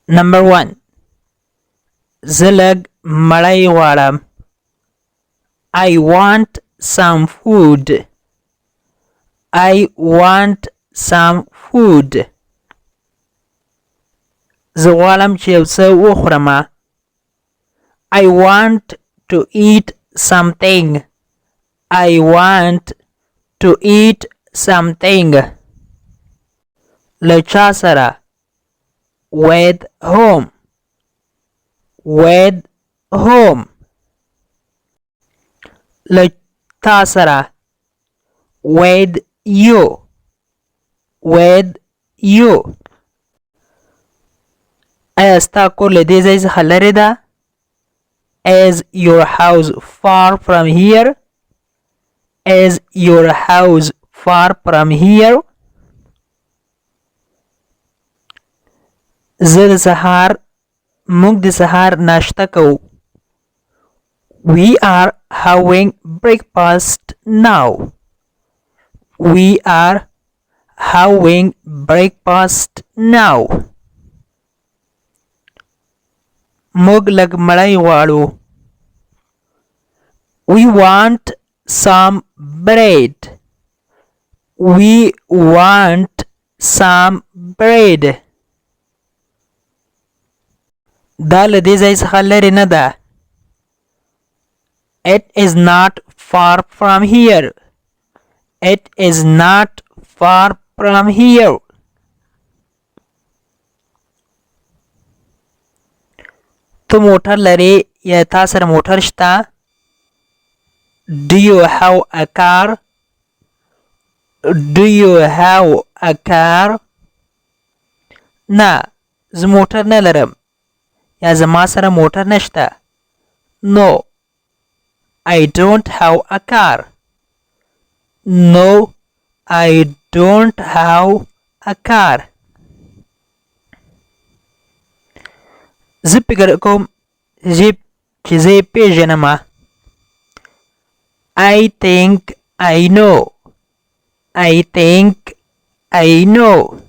Number 1. زه لږ مړۍ غواړم. I want some food. I want some food. زه غواړم چې یو څه وخورم. I want to eat something. I want to eat something. له چا سره؟ with whom. with whom. له تا سره؟ with you. with you. ایا ستا کور له دې ځای څخه لرې ده؟ Is your house far from here? Is your house far from here? زه د سهار موږ د سهار ناشته کوو. We are having breakfast now. We are having breakfast now. موږ لږ مړۍ غواړو. We want some bread. We want some bread. دا له دې ځای څخه لرې نه ده. It is not far from here. It is not far from here. تو موټر لرې یا تا سره موټر شته؟ Do you have a car? Do you have a car? نه زه موټر نه لرم یا زما سره موټر نشته. No, I don't have a car. No, I don't have a car. زه فکر کوم چې زه یې پیژنم. I think I know. I think I know.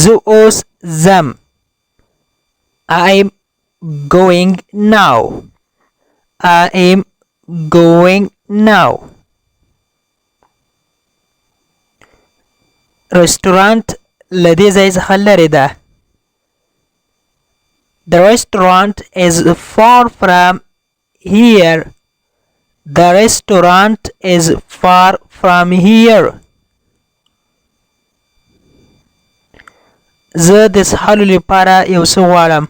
زه اوس ځم. I'm going now. I am going now. رستورانت له دې ځای څخه لرې ده. The restaurant is far from here. The restaurant is far from here. زه د څښلو لپاره یو څه غواړم.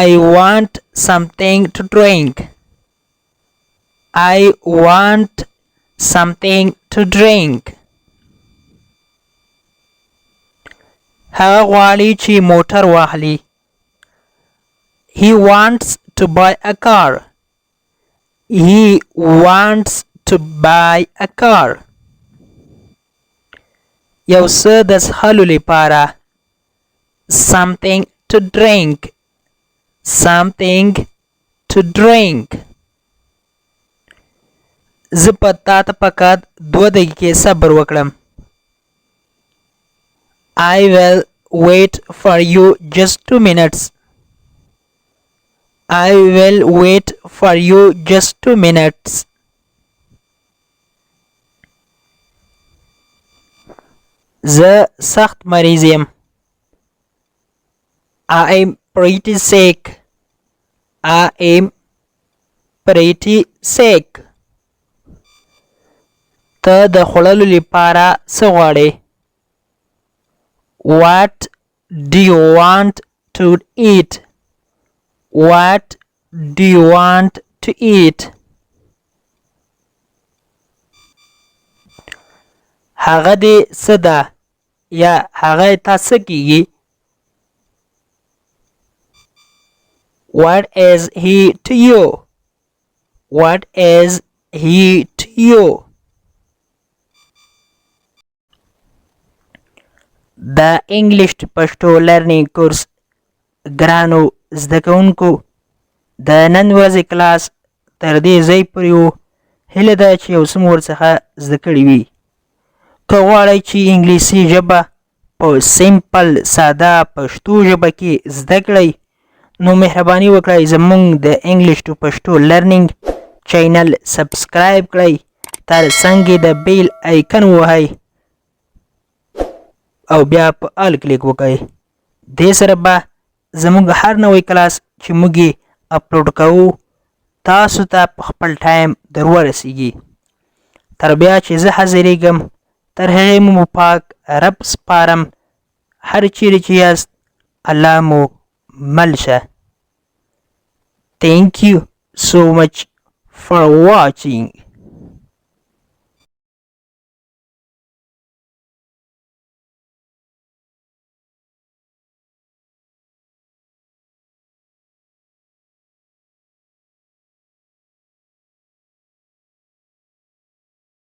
I want something to drink. I want something to drink. هغه غواړي چې موټر واخلي. He wants to buy a car. He wants to buy a car. یو څه د څښلو لپاره. Something to drink. Something to drink. زه په تا ته فقط 2 دقیقې صبر وکړم. I will wait for you just 2 minutes. I will wait for you just 2 minutes. زه سخت مریض یم. I am pretty sick. I am pretty sick. ته د خوړلو لپاره څه غواړې؟ What do you want to eat? What do you want to eat? هغه دې څه ده یا هغه تا څه کیږي؟ What is he to you? What is he to you? The English to Pashto learning course ګرانو زده کوونکو د نن ورځې کلاس تر دې ځای پورې و. هیله ده چې یو څه مو ورڅخه زده کړي وي. که غواړئ چې انګلیسي ژبه په سیمپل ساده پښتو ژبه کې زده کړئ نو مهرباني وکړئ زموږ د انګلیش ټو پښتو لرنینګ چینل سبسکرایب کړئ تر څنګ د بیل آیکن ووهئ او بیا په آل کلیک وکړئ دې سره به زموږ هر نوی کلاس چې موږ یې اپلوډ کوو تاسو ته په خپل ټایم در ورسیږي تر بیا چې زه حاضریږم تر هغې مو پاک رب سپارم هر چیرې چې یاست الله مو مل شه Thank you so much for watching.